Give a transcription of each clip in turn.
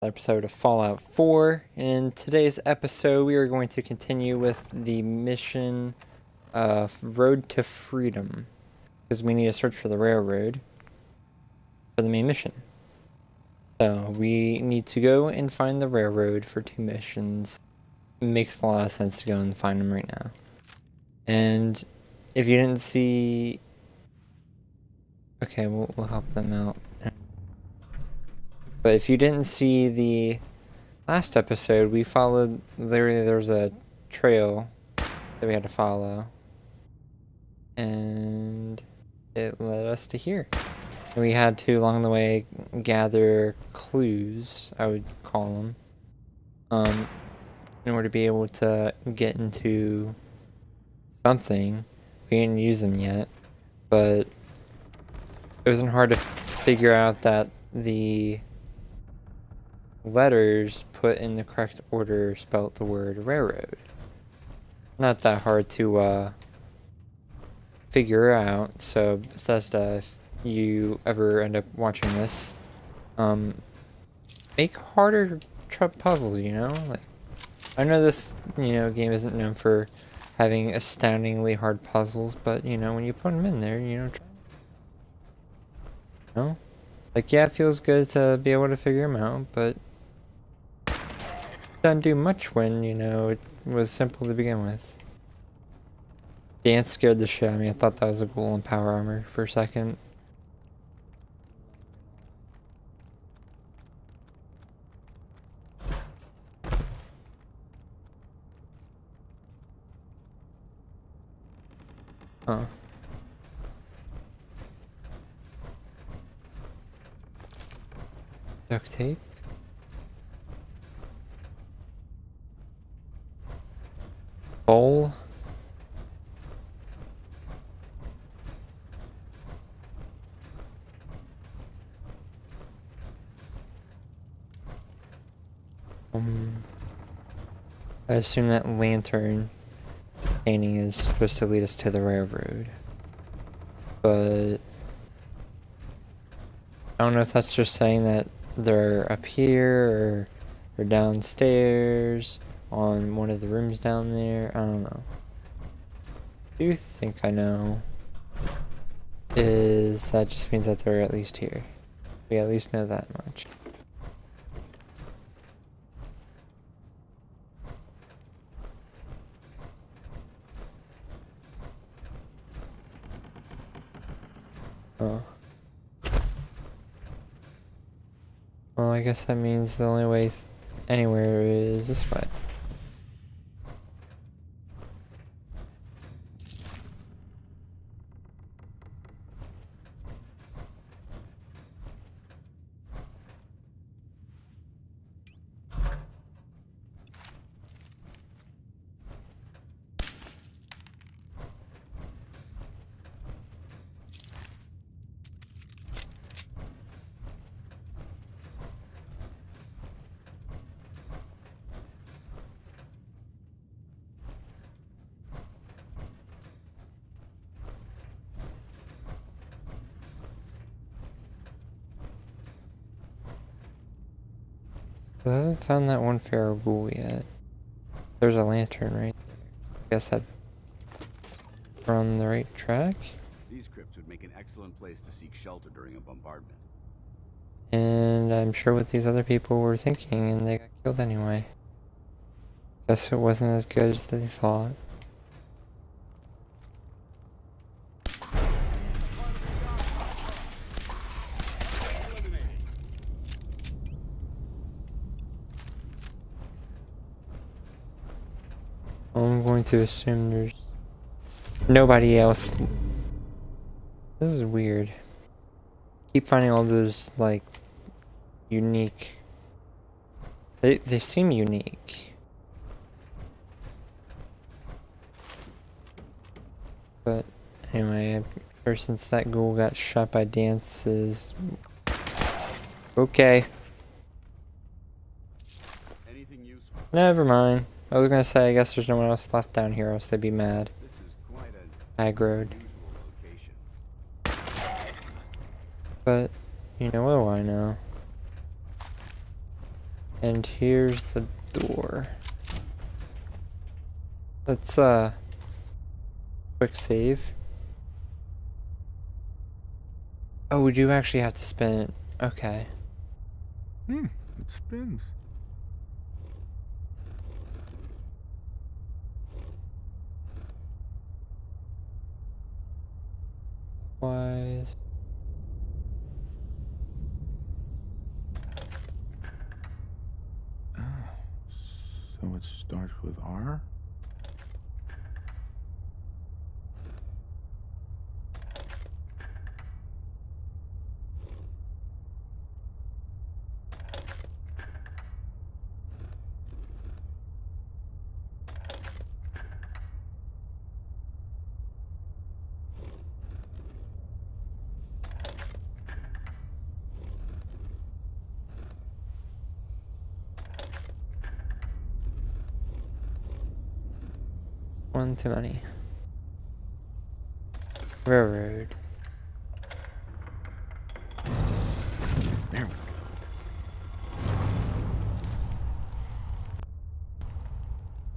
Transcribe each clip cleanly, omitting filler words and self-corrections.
Episode of Fallout 4. In today's episode, we are going to continue with the mission Road to Freedom, because we need to search for the railroad for the main mission. So we need to go and find the railroad for 2 missions. It makes a lot of sense to go and find them right now. And if you didn't see... Okay, we'll help them out. But if you didn't see the last episode, we followed, literally there was a trail that we had to follow. And it led us to here. And we had to, along the way, gather clues, I would call them, in order to be able to get into something. We didn't use them yet, but it wasn't hard to figure out that the letters put in the correct order spelt the word railroad. Not that hard to figure out. So Bethesda, if you ever end up watching this, make harder puzzles, you know? Like, I know this, game isn't known for having astoundingly hard puzzles, but, when you put them in there, try. Like, yeah, it feels good to be able to figure them out, but doesn't do much when, it was simple to begin with. Dance scared the shit out of me. I thought that was a golem power armor for a second. Huh. Duct tape. Bowl. I assume that lantern painting is supposed to lead us to the railroad. But I don't know if that's just saying that they're up here or downstairs on one of the rooms down there. I don't know. I do think I know is that just means that they're at least here. We at least know that much. Oh. Well, I guess that means the only way anywhere is this way. I haven't found that one feral ghoul yet. There's a lantern right there. I guess that we're on the right track. These crypts would make an excellent place to seek shelter during a bombardment. And I'm sure what these other people were thinking, and they got killed anyway. Guess it wasn't as good as they thought. I'm going to assume there's nobody else. This is weird. Keep finding all those, like, unique... They seem unique. But, anyway, I'm sure since that ghoul got shot by dances... Okay. Anything useful? Never mind. I was gonna say, I guess there's no one else left down here, else they'd be mad. This is quite an Aggroed. unusual location. But, what do I know? And here's the door. Let's quick save. Oh, we do actually have to spin it. Okay. It spins. Wise. So it starts with R? One too many. Railroad. There we go.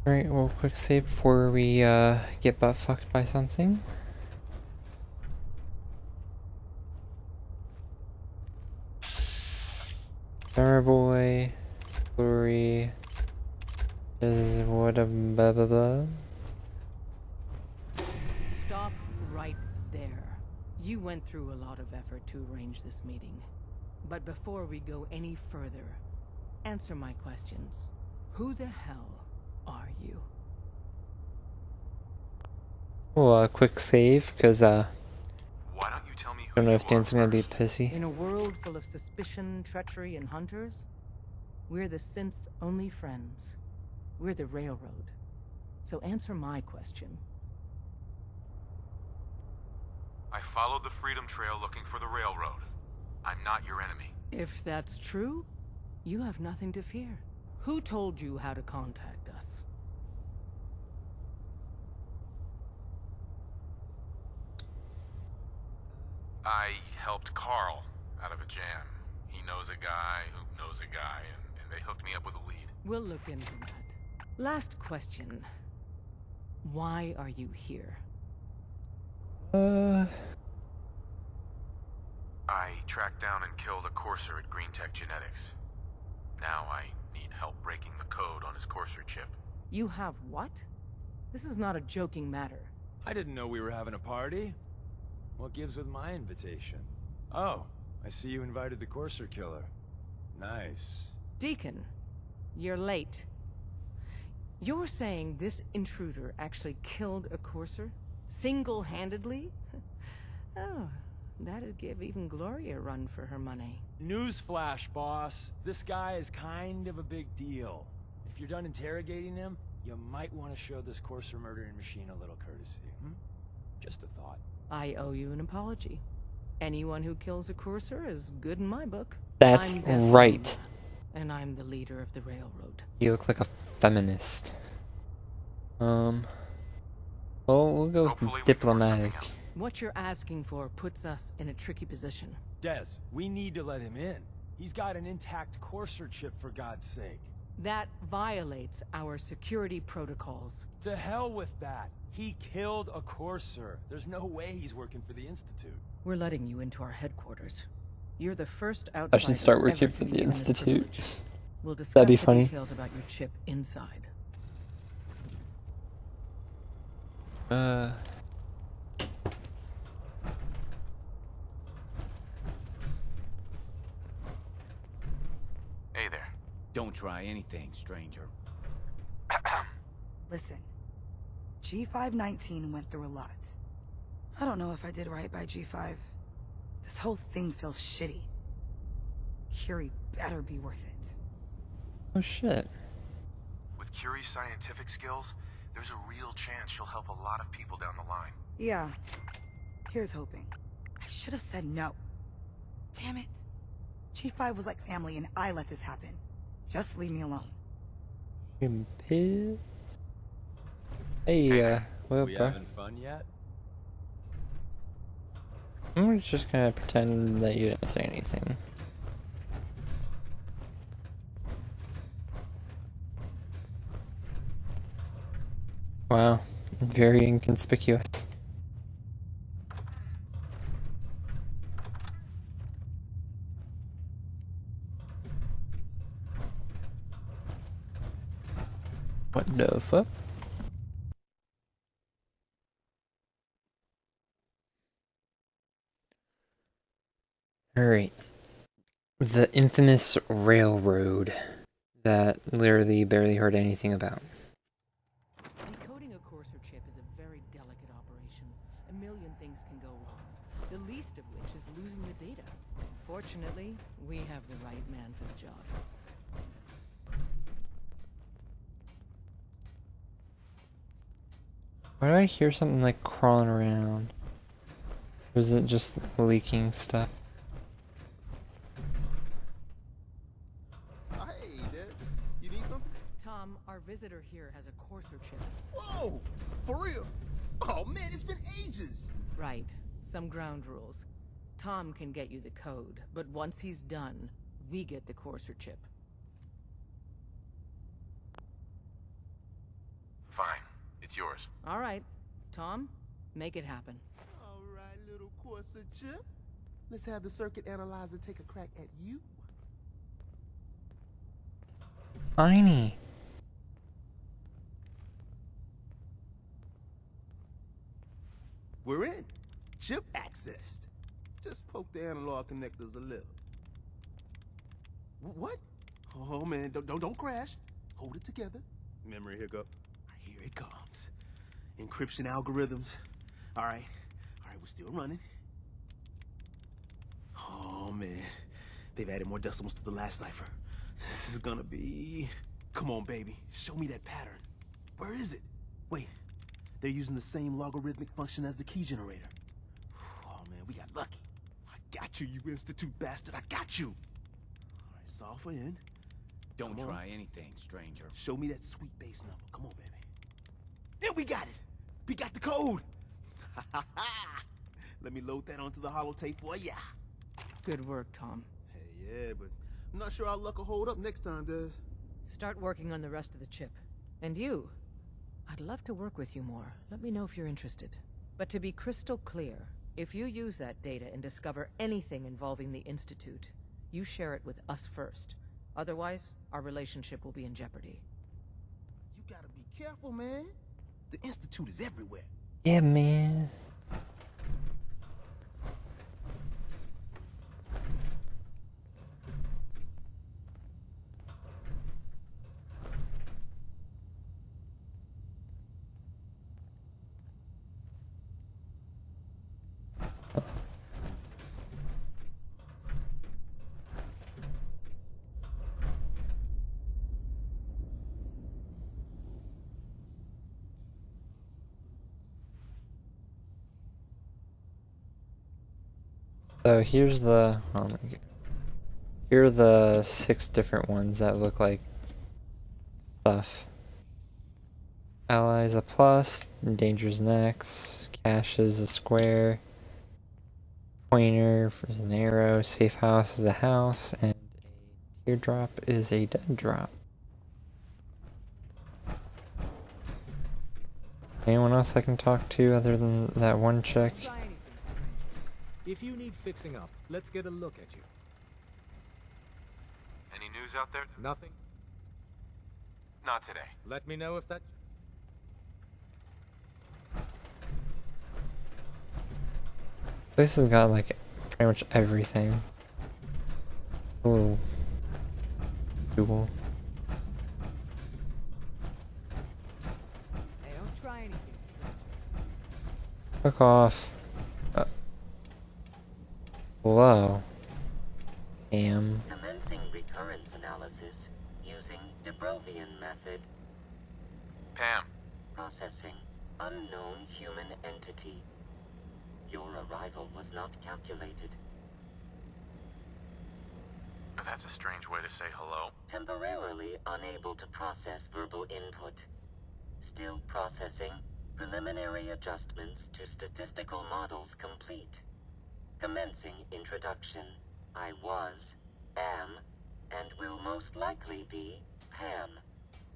Alright, we'll quick save before we get butt fucked by something. Summer boy, glory. This is what a blah blah blah. Stop right there. You went through a lot of effort to arrange this meeting. But before we go any further, answer my questions. Who the hell are you? Well, quick save, because Why don't you tell me who don't know you if Dan's are gonna be first? pissy. In a world full of suspicion, treachery, and hunters, we're the synth's only friends. We're the Railroad. So answer my question. I followed the Freedom Trail looking for the railroad. I'm not your enemy. If that's true, you have nothing to fear. Who told you how to contact us? I helped Carl out of a jam. He knows a guy who knows a guy, and they hooked me up with a lead. We'll look into that. Last question. Why are you here? I tracked down and killed a courser at Green Tech Genetics. Now I need help breaking the code on his courser chip. You have what? This is not a joking matter. I didn't know we were having a party. What gives with my invitation? Oh, I see you invited the Courser killer. Nice. Deacon, you're late. You're saying this intruder actually killed a courser? Single-handedly? Oh, that'd give even Gloria a run for her money. Newsflash, boss. This guy is kind of a big deal. If you're done interrogating him, you might want to show this Courser murdering machine a little courtesy. Just a thought. I owe you an apology. Anyone who kills a courser is good in my book. That's I'm Beth right. Lima, and I'm the leader of the Railroad. You look like a feminist. Well, we'll go Hopefully we with can work diplomatic. something out. What you're asking for puts us in a tricky position. Dez, we need to let him in. He's got an intact Courser chip, for God's sake. That violates our security protocols. To hell with that. He killed a Courser. There's no way he's working for the Institute. We're letting you into our headquarters. You're the first outsider I should start ever working to for be the given this Institute. privilege. We'll discuss That'd be the funny. details about your chip inside. Hey there. Don't try anything, stranger. Listen, G519 went through a lot. I don't know if I did right by G5. This whole thing feels shitty. Curie better be worth it. Oh shit. With Curie's scientific skills, there's a real chance she'll help a lot of people down the line. Yeah, here's hoping. I should have said no. Damn it. G5 was like family and I let this happen. Just leave me alone. I'm pissed. Hey, what up, We bro? having fun yet? I'm just gonna pretend that you didn't say anything. Wow, very inconspicuous. What the fuck? Alright. The infamous railroad that literally barely heard anything about. Decoding a Courser chip is a very delicate operation. A million things can go wrong, the least of which is losing the data. Fortunately, we have the right man for the job. Why do I hear something like crawling around? Or is it just leaking stuff? Hey, Dad. You need something? Tom, our visitor here has a Courser chip. Whoa! For real? Oh, man, it's been ages! Right. Some ground rules. Tom can get you the code, but once he's done, we get the Courser chip. Fine. It's yours. All right. Tom, make it happen. All right, little Corsa chip. Let's have the circuit analyzer take a crack at you. Tiny. We're in. Chip accessed. Just poke the analog connectors a little. What? Oh man, don't crash. Hold it together. Memory hiccup. Here it comes. Encryption algorithms. All right, we're still running. Oh man, they've added more decimals to the last cipher. This is gonna be... Come on, baby, show me that pattern. Where is it? Wait, they're using the same logarithmic function as the key generator. Oh man, we got lucky. I got you, you Institute bastard, I got you. All right, solve for n. Don't Come on. try anything, stranger. Show me that sweet base number. Come on, baby. Yeah, we got it. We got the code. Let me load that onto the holotape for ya. Good work, Tom. Hey, yeah, but I'm not sure our luck will hold up next time, Des. Start working on the rest of the chip. And you? I'd love to work with you more. Let me know if you're interested. But to be crystal clear, if you use that data and discover anything involving the Institute, you share it with us first. Otherwise, our relationship will be in jeopardy. You gotta be careful, man. The Institute is everywhere. Yeah, man. So here's the, oh my god. Here are the 6 different ones that look like stuff. Allies a plus, dangers next, cache is a square, pointer is an arrow, safe house is a house, and a teardrop is a dead drop. Anyone else I can talk to other than that one chick? Try anything, stranger. If you need fixing up, let's get a look at you. Any news out there? Nothing? Not today. Let me know if that... This has got like pretty much everything. It's a little cool. Hey, don't try anything, stranger. Fuck off. Hello. Commencing recurrence analysis using Dubrovian method. Pam. Processing. Unknown human entity. Your arrival was not calculated. That's a strange way to say hello. Temporarily unable to process verbal input. Still processing. Preliminary adjustments to statistical models complete. Commencing introduction. I was, am, and will most likely be Pam.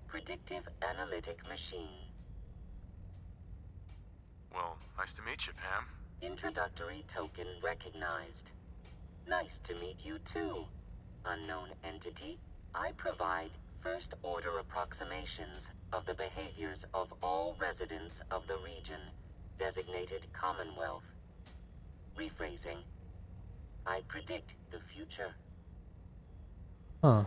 Predictive analytic machine. Well, nice to meet you, Pam. Introductory token recognized. Nice to meet you too, unknown entity. I provide first-order approximations of the behaviors of all residents of the region, designated Commonwealth. Rephrasing. I predict the future. Huh.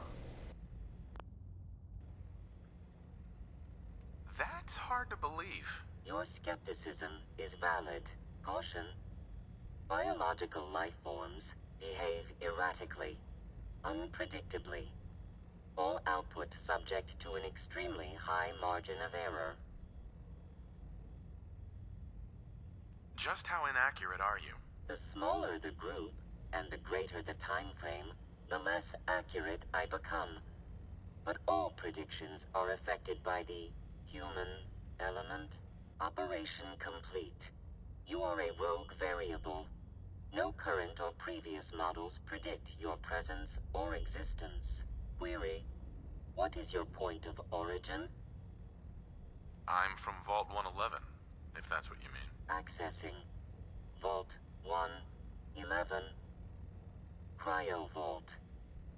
That's hard to believe. Your skepticism is valid. Caution. Biological life forms behave erratically, unpredictably. All output subject to an extremely high margin of error. Just how inaccurate are you? The smaller the group, and the greater the time frame, the less accurate I become. But all predictions are affected by the human element. Operation complete. You are a rogue variable. No current or previous models predict your presence or existence. Query. What is your point of origin? I'm from Vault 111, if that's what you mean. Accessing. Vault 111. Cryo Vault.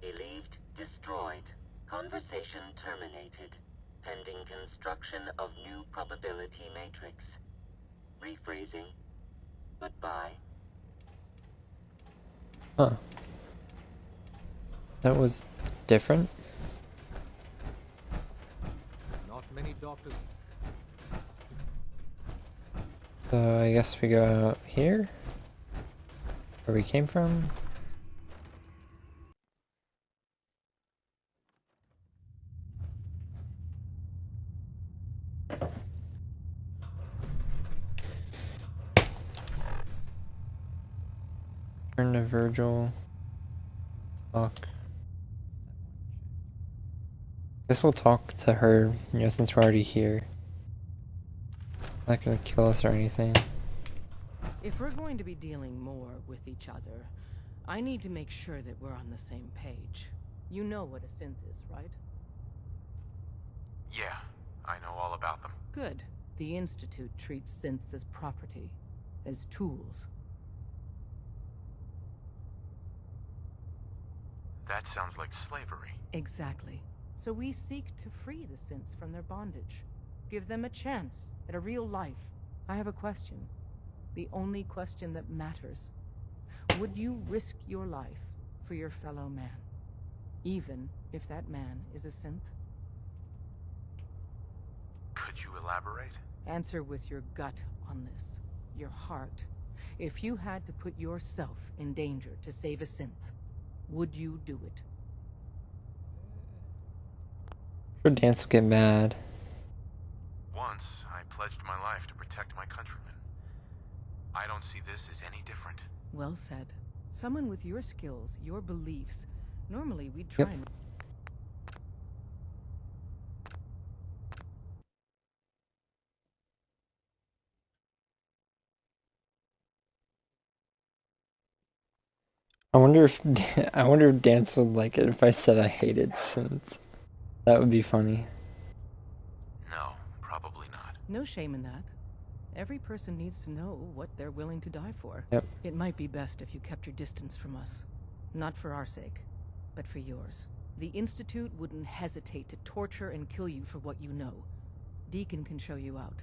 Believed destroyed. Conversation terminated. Pending construction of new probability matrix. Rephrasing. Goodbye. Huh. That was different. Not many doctors. So I guess we go out here, where we came from. Turn to Virgil. Talk. Guess we'll talk to her, you know, since we're already here. Not gonna kill us or anything. If we're going to be dealing more with each other, I need to make sure that we're on the same page. You know what a synth is, right? Yeah, I know all about them. Good. The Institute treats synths as property, as tools. That sounds like slavery. Exactly. So we seek to free the synths from their bondage. Give them a chance at a real life. I have a question. The only question that matters. Would you risk your life for your fellow man? Even if that man is a synth? Could you elaborate? Answer with your gut on this. Your heart. If you had to put yourself in danger to save a synth, would you do it? Sure, Dance will get mad. Once, I pledged my life to protect my countrymen. I don't see this as any different. Well said. Someone with your skills, your beliefs. Normally we'd try and... I wonder if Dance would like it if I said I hated synths. That would be funny. No, probably not. No shame in that. Every person needs to know what they're willing to die for. Yep. It might be best if you kept your distance from us. Not for our sake, but for yours. The Institute wouldn't hesitate to torture and kill you for what you know. Deacon can show you out.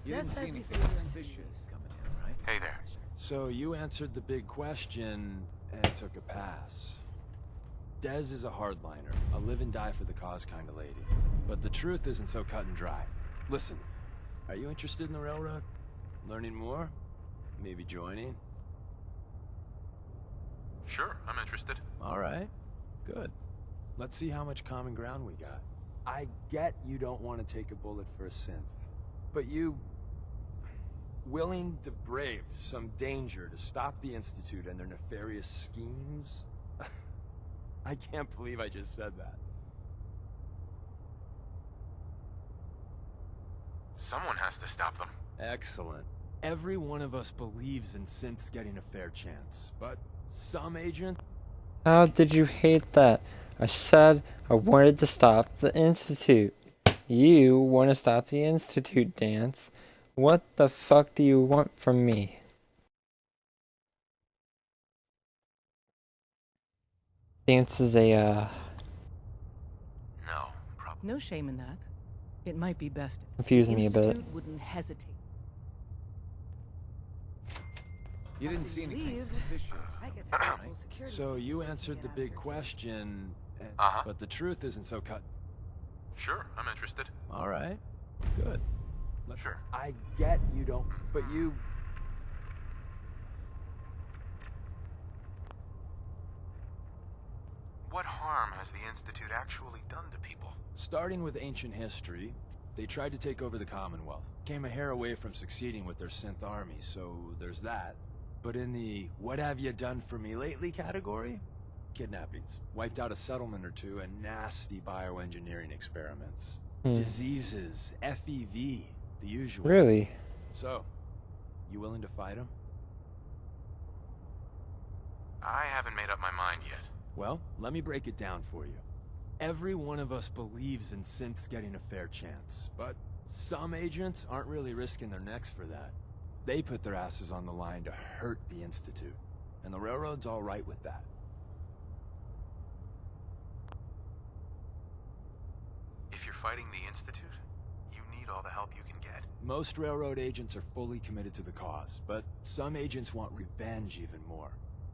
You didn't see anything suspicious coming in, right? Hey there. So you answered the big question and took a pass. Dez is a hardliner, a live and die for the cause kind of lady. But the truth isn't so cut and dry. Listen, are you interested in the railroad? Learning more? Maybe joining? Sure, I'm interested. All right, good. Let's see how much common ground we got. I get you don't want to take a bullet for a synth, but you... willing to brave some danger to stop the Institute and their nefarious schemes? I can't believe I just said that. Someone has to stop them. Excellent. Every one of us believes in synths getting a fair chance, but some agent... How did you hate that? I said I wanted to stop the Institute. You want to stop the Institute dance. What the fuck do you want from me? Dance is a, No, probably. No shame in that. It might be best. confusing The me a bit. Institute wouldn't hesitate. You didn't see anything leave, suspicious. I get to have full security So so you can answered get the out of big here, too. question, Uh-huh. but the truth isn't so cut. Sure, I'm interested. All right, good. Sure. I get you don't, but you... What harm has the Institute actually done to people? Starting with ancient history, they tried to take over the Commonwealth. Came a hair away from succeeding with their synth army, so there's that. But in the what have you done for me lately category, kidnappings, wiped out a settlement or two, and nasty bioengineering experiments. Diseases, FEV, the usual. Really? So, you willing to fight them? I haven't made up my mind yet. Well, let me break it down for you. Every one of us believes in synths getting a fair chance, but some agents aren't really risking their necks for that. They put their asses on the line to hurt the Institute, and the Railroad's all right with that. If you're fighting the Institute, you need all the help you can get. Most Railroad agents are fully committed to the cause, but some agents want revenge even more.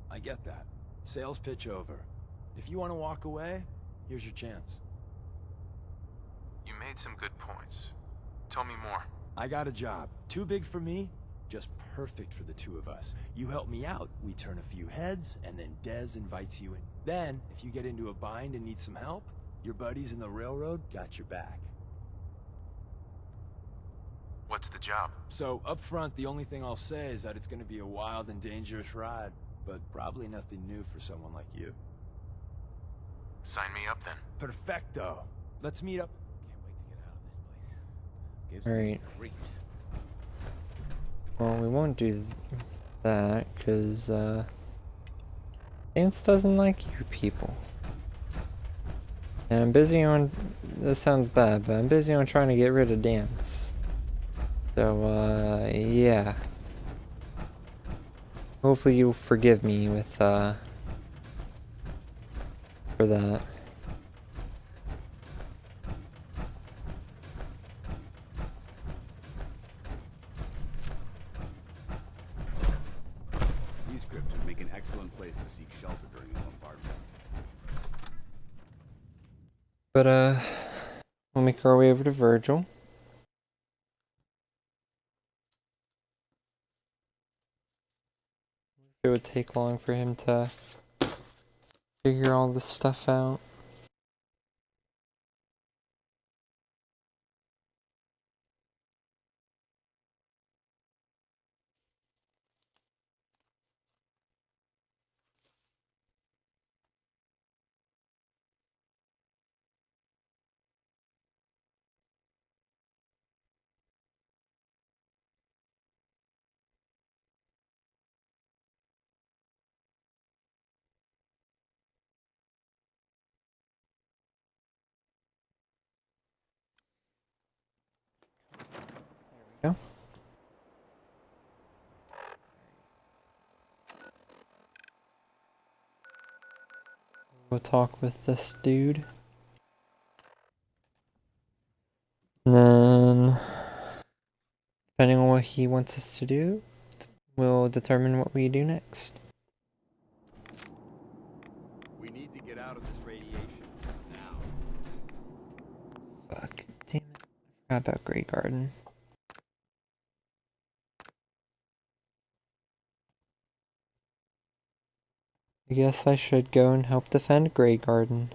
I get that. Sales pitch over. If you want to walk away, here's your chance. You made some good points. Tell me more. I got a job. Too big for me, just perfect for the two of us. You help me out, we turn a few heads, and then Dez invites you in. Then, if you get into a bind and need some help, your buddies in the Railroad got your back. What's the job? So, up front, the only thing I'll say is that it's gonna be a wild and dangerous ride, but probably nothing new for someone like you. Sign me up then. Perfecto. Let's meet up. Can't wait to get out of this place. Gives me Alright. creeps. Well, we won't do that, because, Dance doesn't like you people. And I'm busy on... This sounds bad, but I'm busy on trying to get rid of Dance. So, yeah. Hopefully you'll forgive me with, for that. These crypts would make an excellent place to seek shelter during a bombardment. But, we'll make our way over to Virgil. It would take long for him to figure all this stuff out. There we go. We'll talk with this dude. And then, depending on what he wants us to do, we'll determine what we do next. We need to get out of this radiation now. Fuck, damn it. I forgot about Grey Garden. I guess I should go and help defend Grey Garden.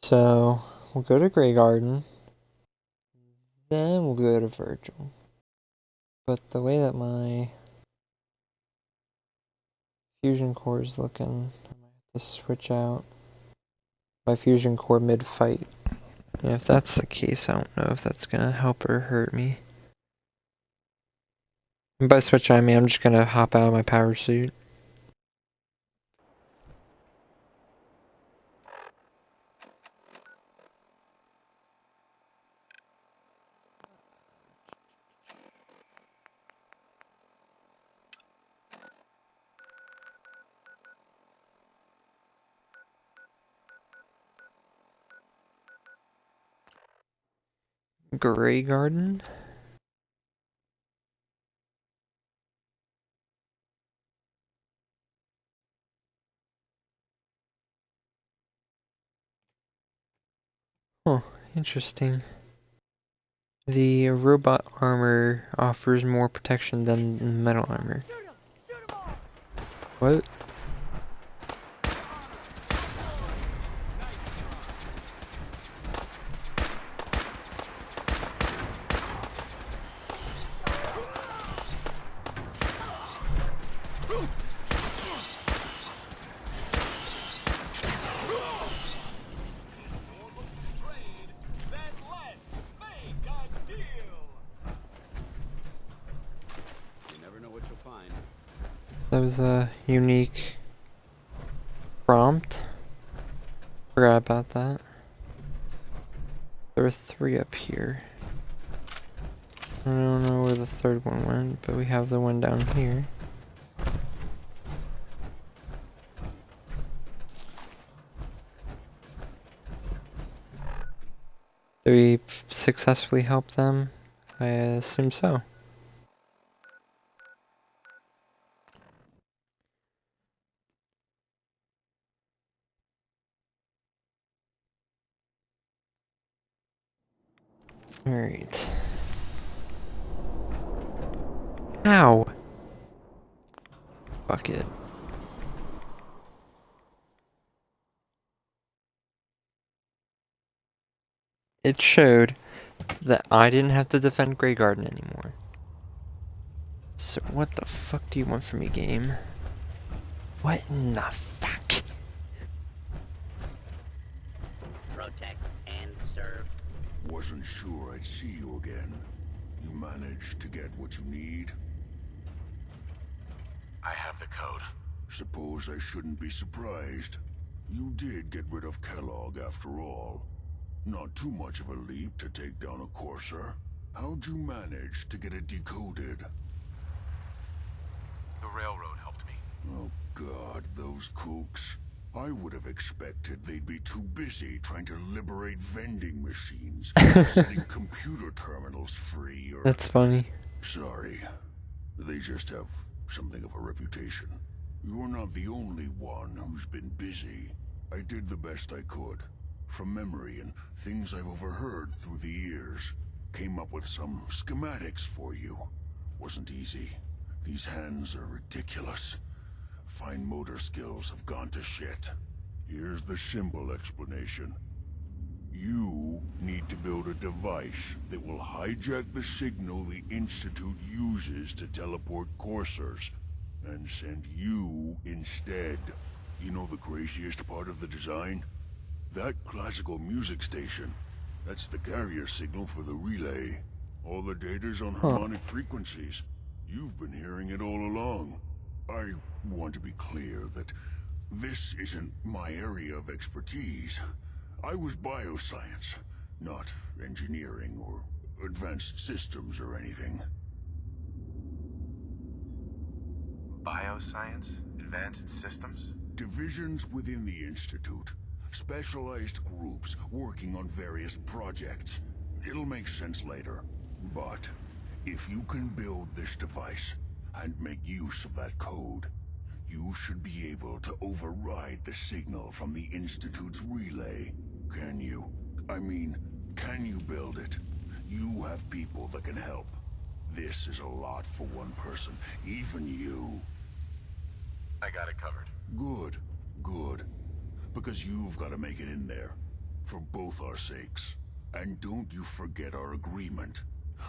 So, we'll go to Grey Garden. Then we'll go to Virgil. But the way that my fusion core is looking, I might have to switch out my fusion core mid-fight. Yeah, if that's the case, I don't know if that's gonna help or hurt me. And by switch I mean I'm just gonna hop out of my power suit. Grey Garden? Oh, interesting. The robot armor offers more protection than the metal armor. What? That was a unique prompt. Forgot about that. There were 3 up here. I don't know where the 3rd one went, but we have the one down here. Did we successfully help them? I assume so. Alright. Ow! Fuck it. It showed that I didn't have to defend Grey Garden anymore. So what the fuck do you want from me, game? What in the fuck? Protect and serve. Wasn't sure I'd see you again. You managed to get what you need? I have the code. Suppose I shouldn't be surprised. You did get rid of Kellogg after all. Not too much of a leap to take down a Courser. How'd you manage to get it decoded? The railroad helped me. Oh god, those kooks. I would have expected they'd be too busy trying to liberate vending machines, setting computer terminals free, or... That's funny. Sorry. They just have something of a reputation. You're not the only one who's been busy. I did the best I could. From memory and things I've overheard through the years. Came up with some schematics for you. Wasn't easy. These hands are ridiculous. Fine motor skills have gone to shit. Here's the simple explanation. You need to build a device that will hijack the signal the Institute uses to teleport coursers, and send you instead. You know the craziest part of the design? That classical music station. That's the carrier signal for the relay. All the data's on harmonic frequencies. You've been hearing it all along. I want to be clear that this isn't my area of expertise. I was bioscience, not engineering or advanced systems or anything. Bioscience? Advanced systems? Divisions within the Institute. Specialized groups working on various projects. It'll make sense later. But if you can build this device and make use of that code, you should be able to override the signal from the Institute's relay. Can you? I mean, can you build it? You have people that can help. This is a lot for one person, even you. I got it covered. Good, good. Because you've got to make it in there. For both our sakes. And don't you forget our agreement.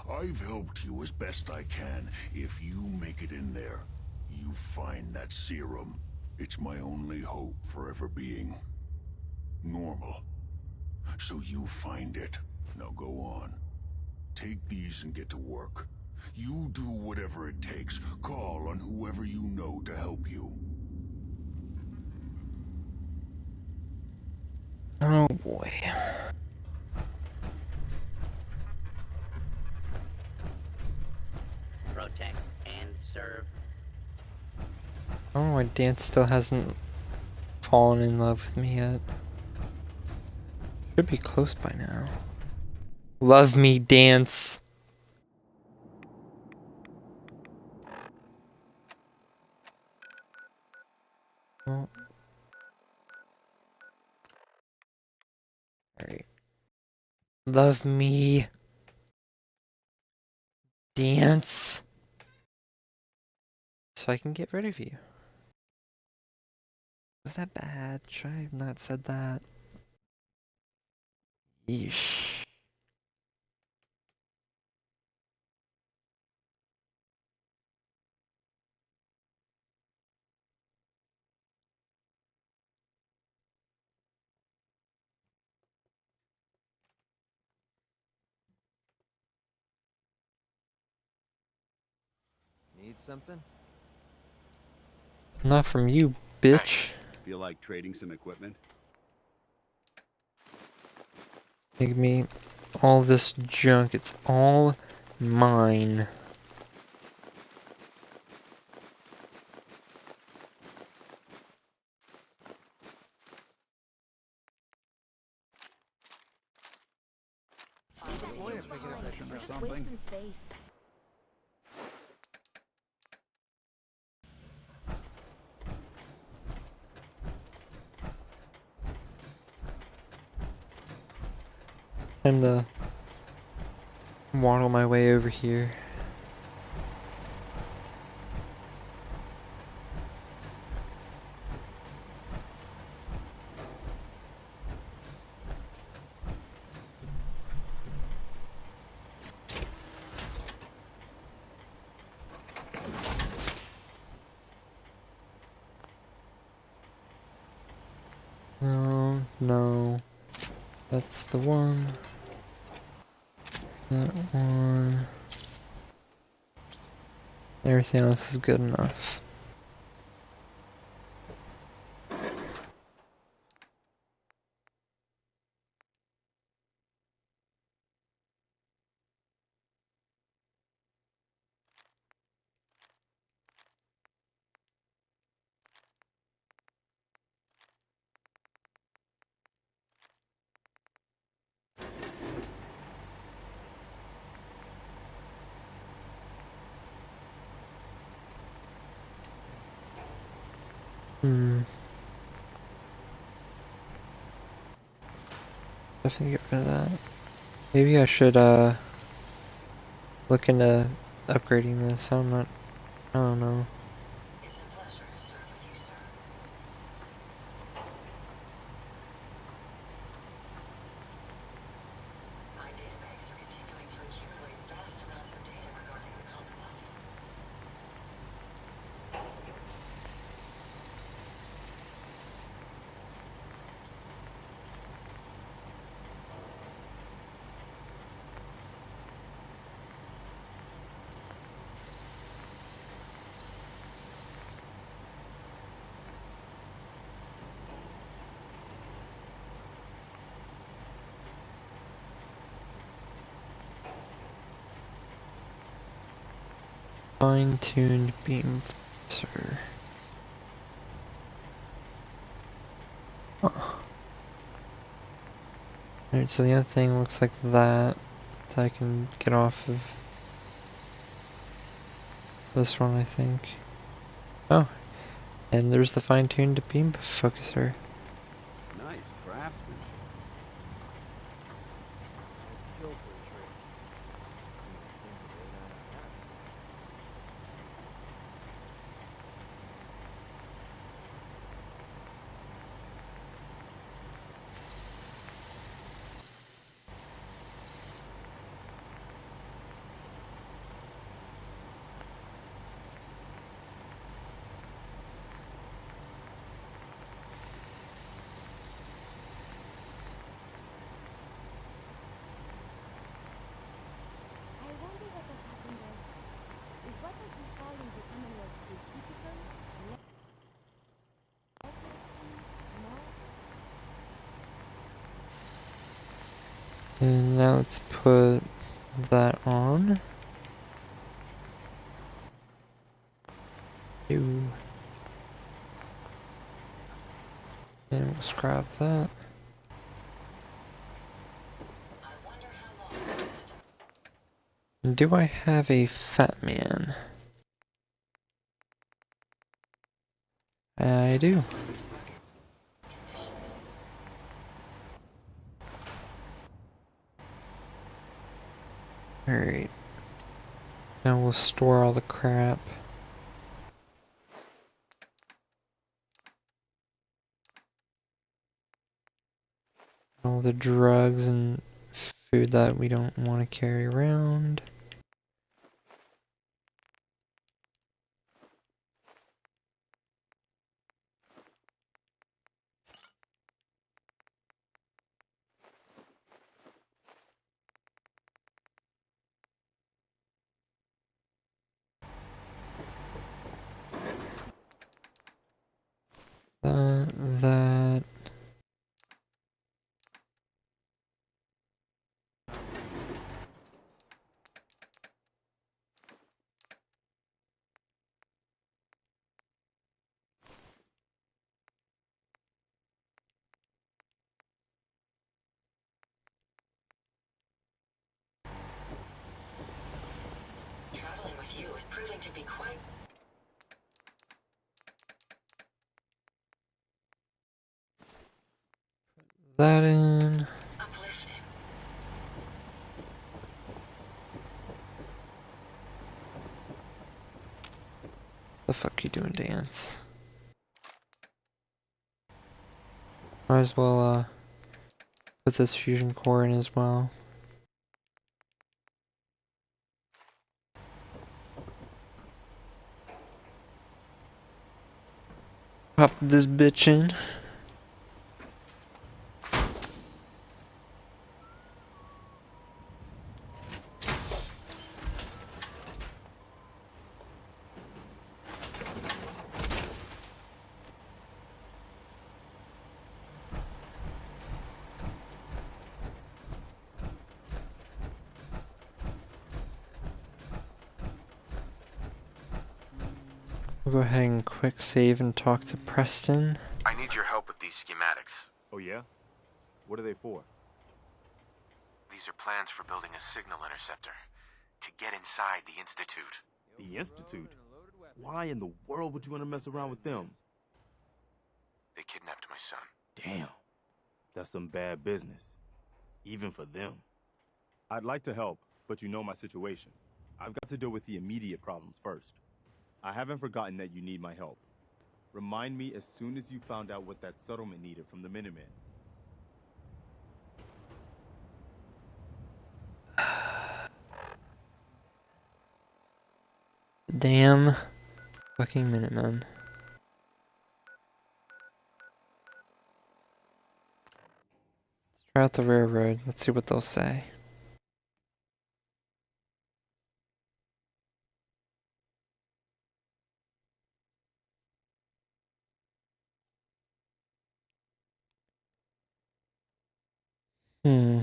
I've helped you as best I can. If you make it in there, you find that serum. It's my only hope for ever being normal. So you find it. Now go on. Take these and get to work. You do whatever it takes. Call on whoever you know to help you. Oh boy. Protect and serve. I don't know why Dan still hasn't fallen in love with me yet. Should be close by now. Love me, dance. Oh. Alright. Love me. Dance. So I can get rid of you. Was that bad? Should I have not said that? Yeesh. Need something? Not from you, bitch. Feel like trading some equipment? Give me all this junk. It's all mine. You're just wasting space. Time to waddle my way over here. No, no. That's the one. That one. Everything else is good enough. Definitely get rid of that. Maybe I should look into upgrading this. I don't know. Fine-tuned beam flexor. Huh. Alright, so the other thing looks like that I can get off of this one, I think. Oh, and there's the fine-tuned beam focuser. Nice craftsmanship. And now let's put that on. Ew. And we'll scrap that. Do I have a fat man? I do. Alright. Now we'll store all the crap. All the drugs and food that we don't want to carry around. That. Traveling with you is proving to be quite... That in. uplifting. The fuck you doing, Dance? Might as well put this fusion core in as well. Pop this bitch in. We'll go ahead and quick save and talk to Preston. I need your help with these schematics. Oh yeah? What are they for? These are plans for building a signal interceptor to get inside the Institute. The Institute? Why in the world would you want to mess around with them? They kidnapped my son. Damn. That's some bad business. Even for them. I'd like to help, but you know my situation. I've got to deal with the immediate problems first. I haven't forgotten that you need my help. Remind me as soon as you found out what that settlement needed from the Minutemen. Damn fucking Minutemen. Let's try out the railroad. Let's see what they'll say. Hmm.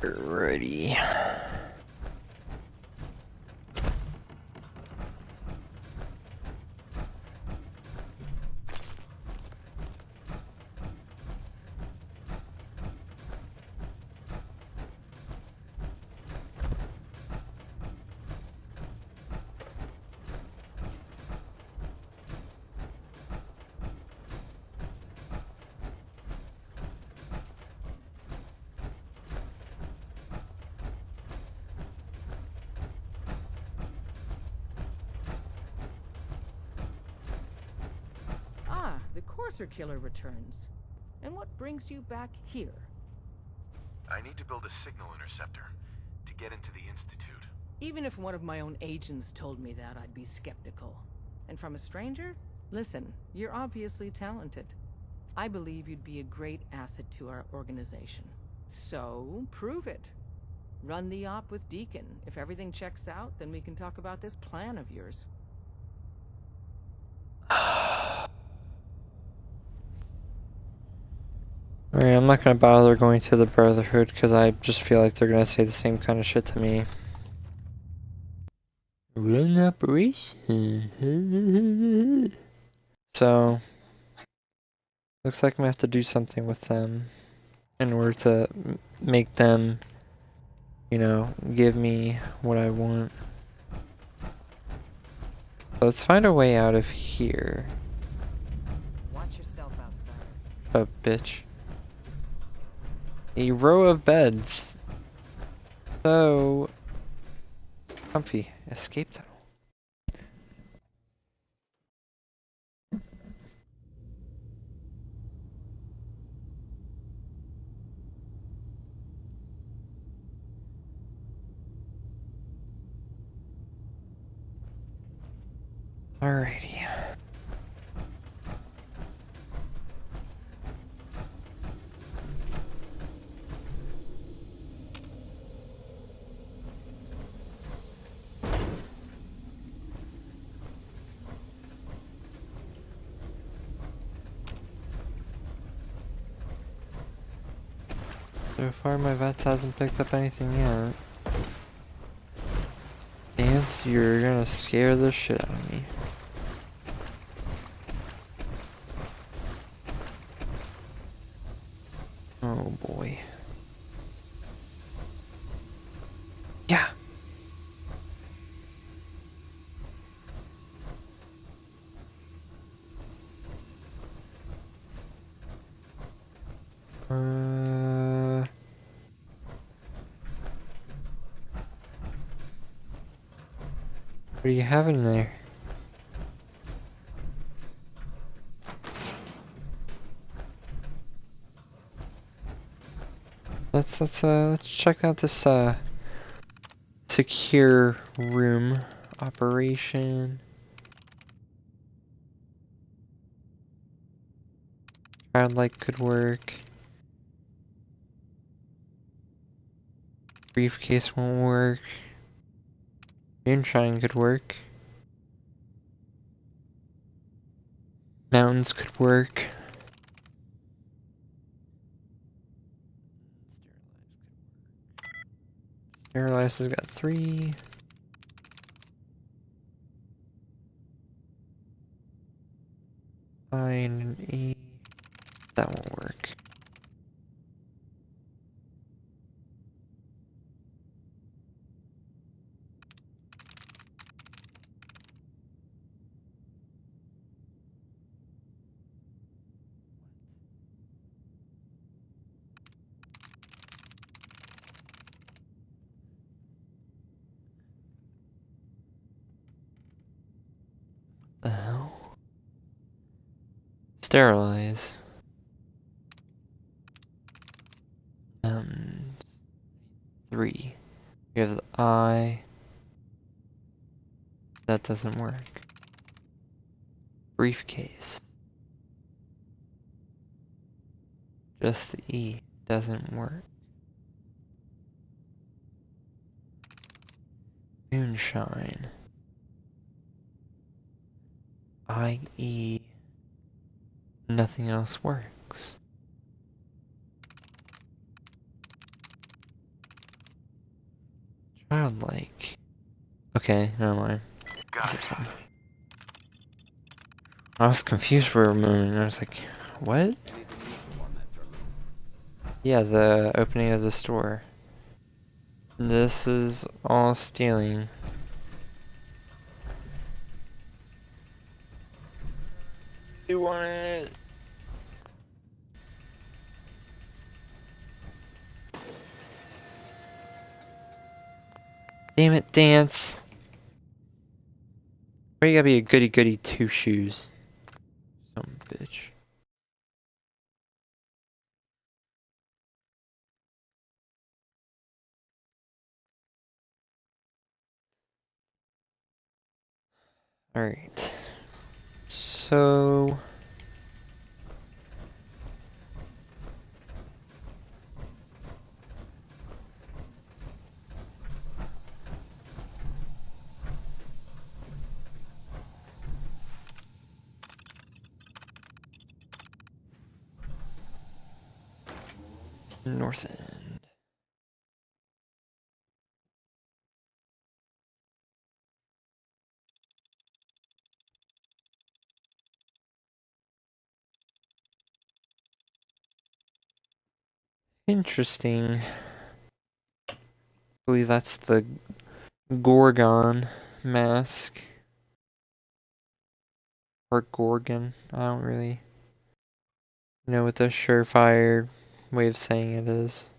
Alrighty. Courser Killer returns. And what brings you back here? I need to build a signal interceptor to get into the Institute. Even if one of my own agents told me that, I'd be skeptical. And from a stranger? Listen, you're obviously talented. I believe you'd be a great asset to our organization. So, prove it. Run the op with Deacon. If everything checks out, then we can talk about this plan of yours. Alright, I'm not gonna bother going to the Brotherhood because I just feel like they're gonna say the same kind of shit to me. Run operation. So, looks like I'm gonna have to do something with them in order to make them, you know, give me what I want. So let's find a way out of here. Watch yourself outside. Shut up, bitch. A row of beds. So comfy. Escape tunnel. Alrighty. So far my vets hasn't picked up anything yet. Dance, you're gonna scare the shit out of me. Oh boy. Yeah. What do you have in there? Let's check out this secure room operation. Childlike could work. Briefcase won't work. Moonshine could work. Mountains could work. Sterilize has got 3. Fine and E. That won't work. The hell? Sterilize. 3. We have the I. That doesn't work. Briefcase. Just the E doesn't work. Moonshine. IE. Nothing else works. Childlike. Okay, never mind. What's this one? I was confused for a moment. I was like, what? Yeah, the opening of the store. This is all stealing. You want it? Damn it, Dance. Why you gotta be a goody goody two shoes? Some bitch. Alright. So... North End. Interesting. I believe that's the Gorgon mask. Or Gorgon. I don't really know what the surefire way of saying it is.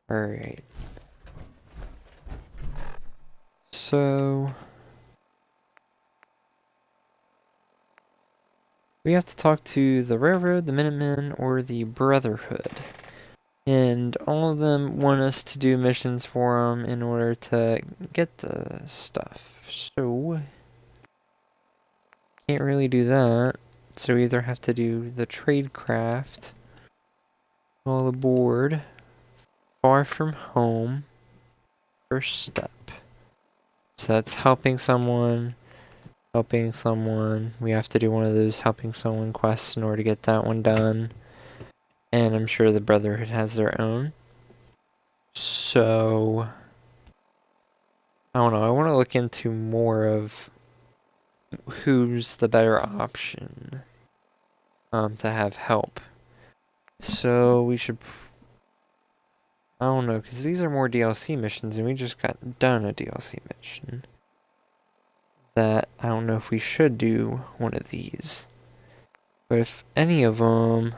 Alright. So... we have to talk to the Railroad, the Minutemen, or the Brotherhood. And all of them want us to do missions for them in order to get the stuff. So... can't really do that. So we either have to do the Tradecraft, all aboard, Far From Home, first step. So that's helping someone. We have to do one of those helping someone quests in order to get that one done. And I'm sure the Brotherhood has their own. So, I don't know, I want to look into more of who's the better option to have help. So we should, I don't know, because these are more DLC missions and we just got done a DLC mission. That I don't know if we should do one of these. But if any of them,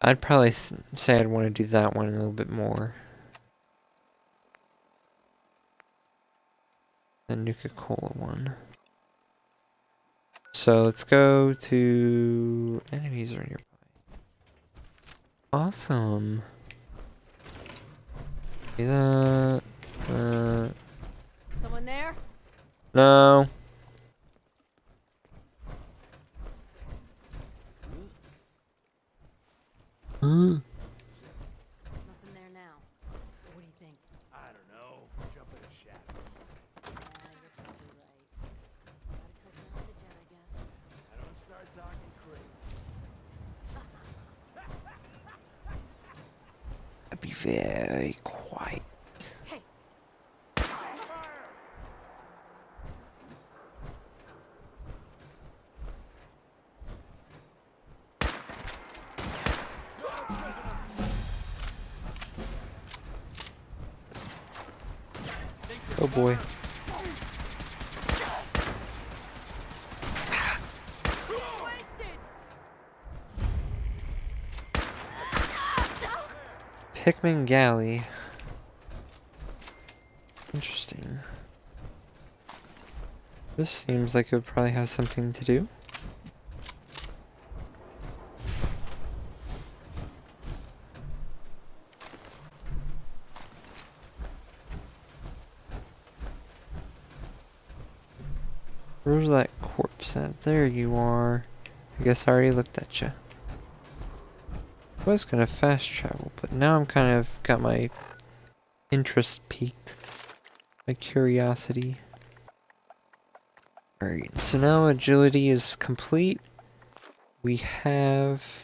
I'd probably say I'd want to do that one a little bit more. The Nuka-Cola one. So let's go to enemies are nearby. Awesome. See that? Someone there? No. Nothing there now. What do you think? I don't know. Jump in a shack. You're probably right. Gotta cut down the jet, I guess. I don't start talking crazy. I'd be very quiet. Hey. Oh boy. Pikmin Galley. Interesting. This seems like it would probably have something to do. Where's that corpse at? There you are. I guess I already looked at you. I was gonna fast travel, but now I'm kind of got my interest piqued. My curiosity. Alright, so now agility is complete. We have...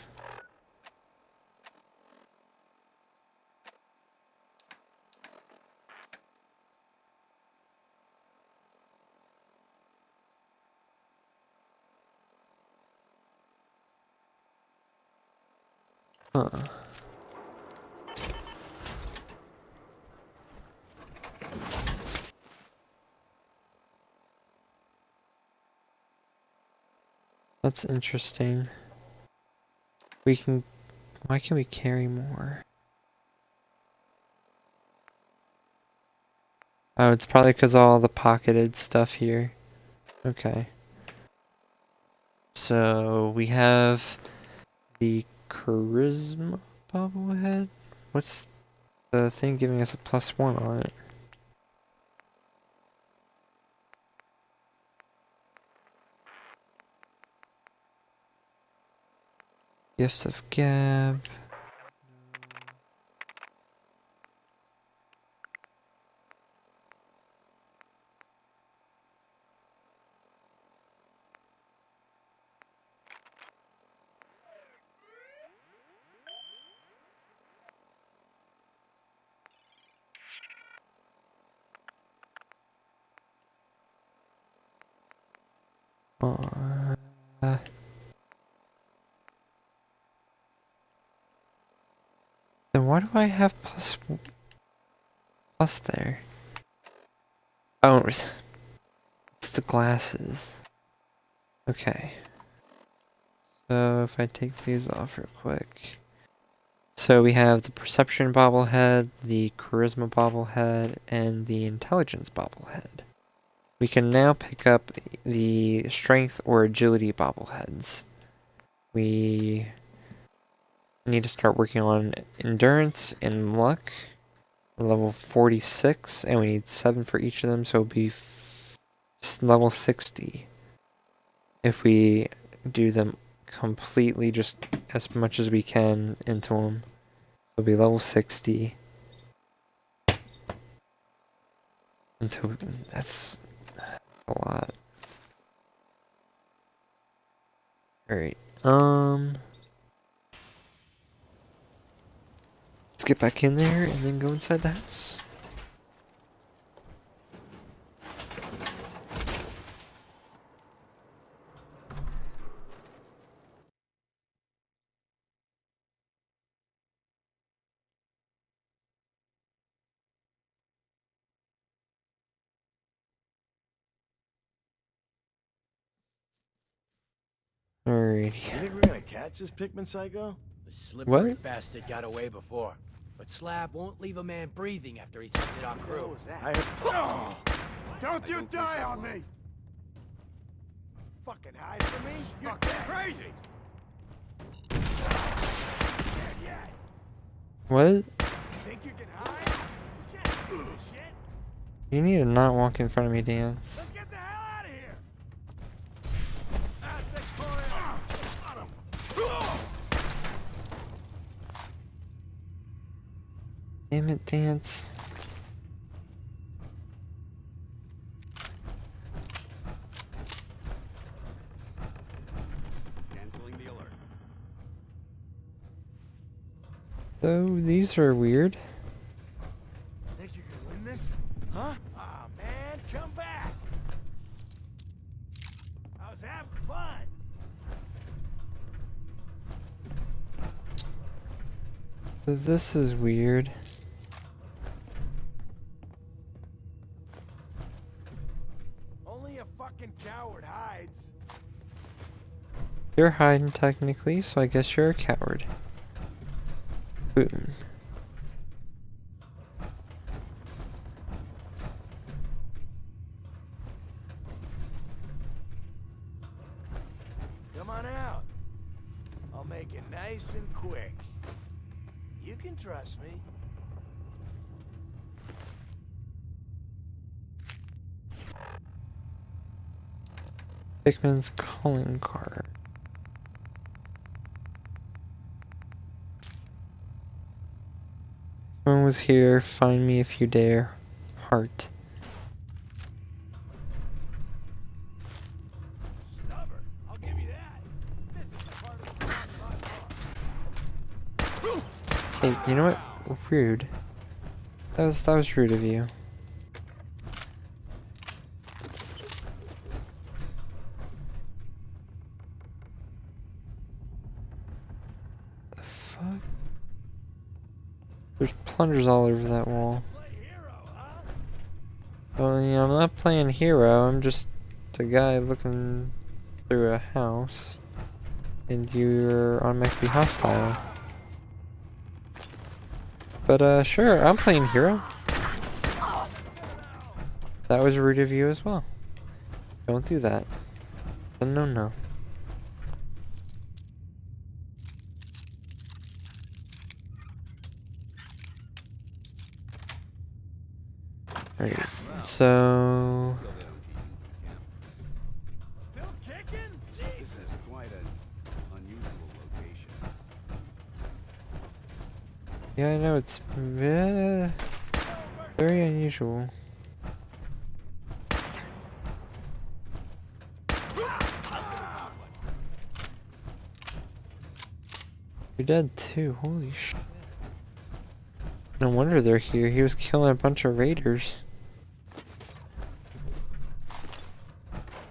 Huh. That's interesting. We can... Why can we carry more? Oh, it's probably because of all the pocketed stuff here. Okay. So, we have the Charisma bobblehead. What's the thing giving us a +1 on it? Gift of Gab. Then why do I have plus there? Oh, it's the glasses. Okay. So if I take these off real quick. So we have the Perception bobblehead, the Charisma bobblehead, and the Intelligence bobblehead. We can now pick up the Strength or Agility bobbleheads. We need to start working on Endurance and Luck. Level 46, and we need 7 for each of them, so it'll be level 60. If we do them completely, just as much as we can into them. So it'll be level 60. Until that's a lot. Alright, let's get back in there and then go inside the house. Alrighty. You think we're gonna catch this Pikmin psycho? The slippery What? bastard got away before. But Slab won't leave a man breathing after he's hunted our crew. What was that? Don't you die on me! Fucking hide from me? You're crazy! What? Think you can hide? You can't do this shit! You need to not walk in front of me, Dance. Get the hell out of here! Damn it, Dance. Canceling the alert. So, these are weird. Think you can win this? Huh? Aw, man, come back! I was having fun! So this is weird. Only a fucking coward hides. You're hiding technically, so I guess you're a coward. Boom. Come on out. I'll make it nice and quick. You can trust me. Pikmin's calling card. Pikmin was here. Find me if you dare. Heart. Stubborn. I'll give you that. This is the part of the problem I Hey, you know what? Rude. That was rude of you. The fuck? There's plungers all over that wall. Well, you know, I'm not playing hero. I'm just a guy looking through a house and you're automatically hostile. But sure, I'm playing hero. That was rude of you as well. Don't do that. No, no. Alright, so... This is quite an unusual location. Yeah, I know, it's very unusual. You're dead too, holy sh**. No wonder they're here, he was killing a bunch of raiders.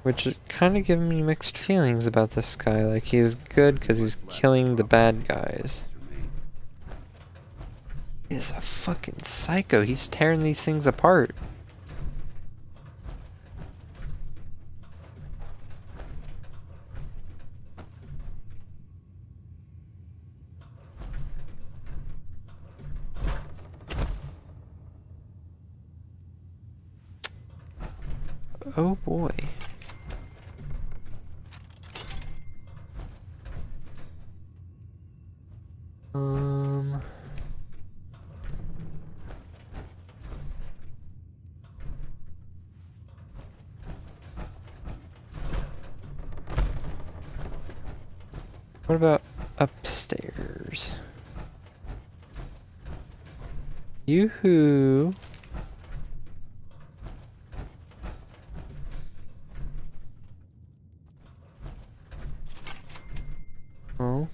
Which kind of giving me mixed feelings about this guy, like he's good because he's killing the bad guys. He's a fucking psycho, he's tearing these things apart. Oh boy. What about upstairs? Yoo-hoo! Oh.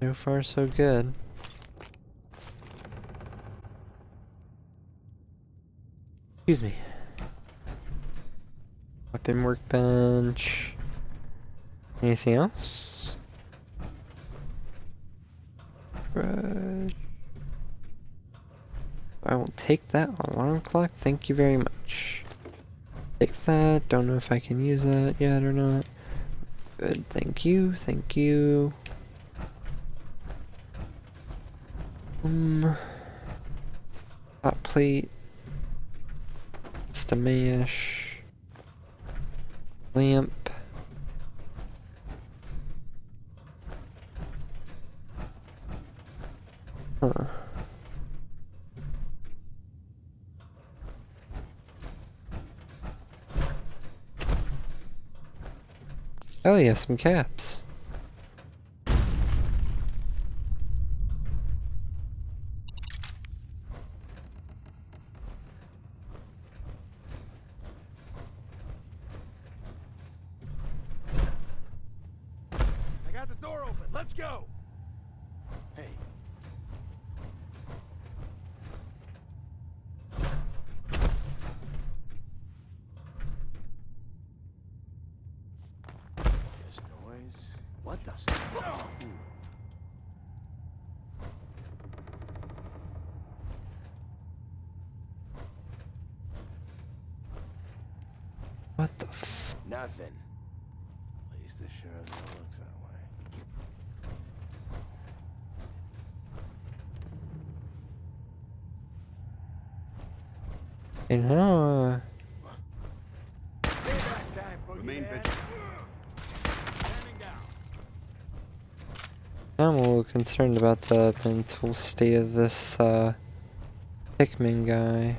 So far, so good. Excuse me. Weapon workbench. Anything else? Brush. I will take that alarm clock. Thank you very much. Take that. Don't know if I can use that yet or not. Good. Thank you. Thank you. Hot plate. Stamash. Lamp. Huh. Oh yeah, some caps. I got the door open. Let's go. Hey. This noise. What the? What the f? Nothing. At least it sure as hell looks that way. And now, Remain vigilant. I'm a little concerned about the mental state of this, Hickman guy.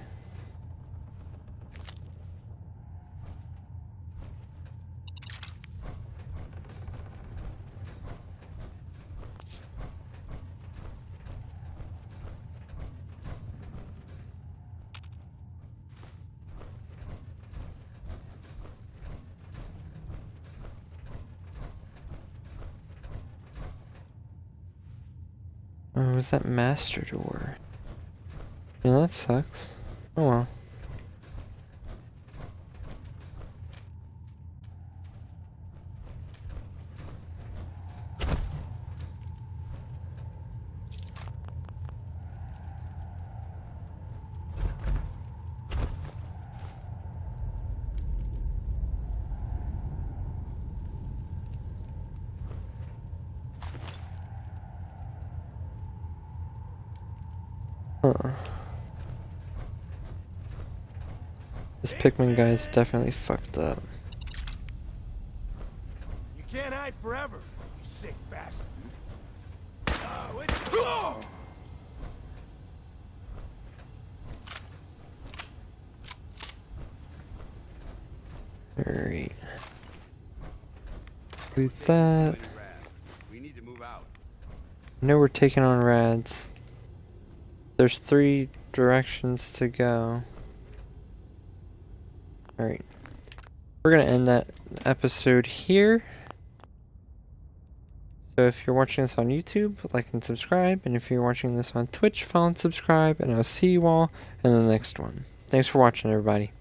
Oh, was that master door? Yeah, that sucks. Oh well. Huh. This Pikmin guy's definitely fucked up. You can't hide forever, you sick bastard. Alright. Do that. We need to move out. I know we're taking on rads. There's 3 directions to go. Alright. We're gonna end that episode here. So if you're watching this on YouTube, like and subscribe. And if you're watching this on Twitch, follow and subscribe. And I'll see you all in the next one. Thanks for watching, everybody.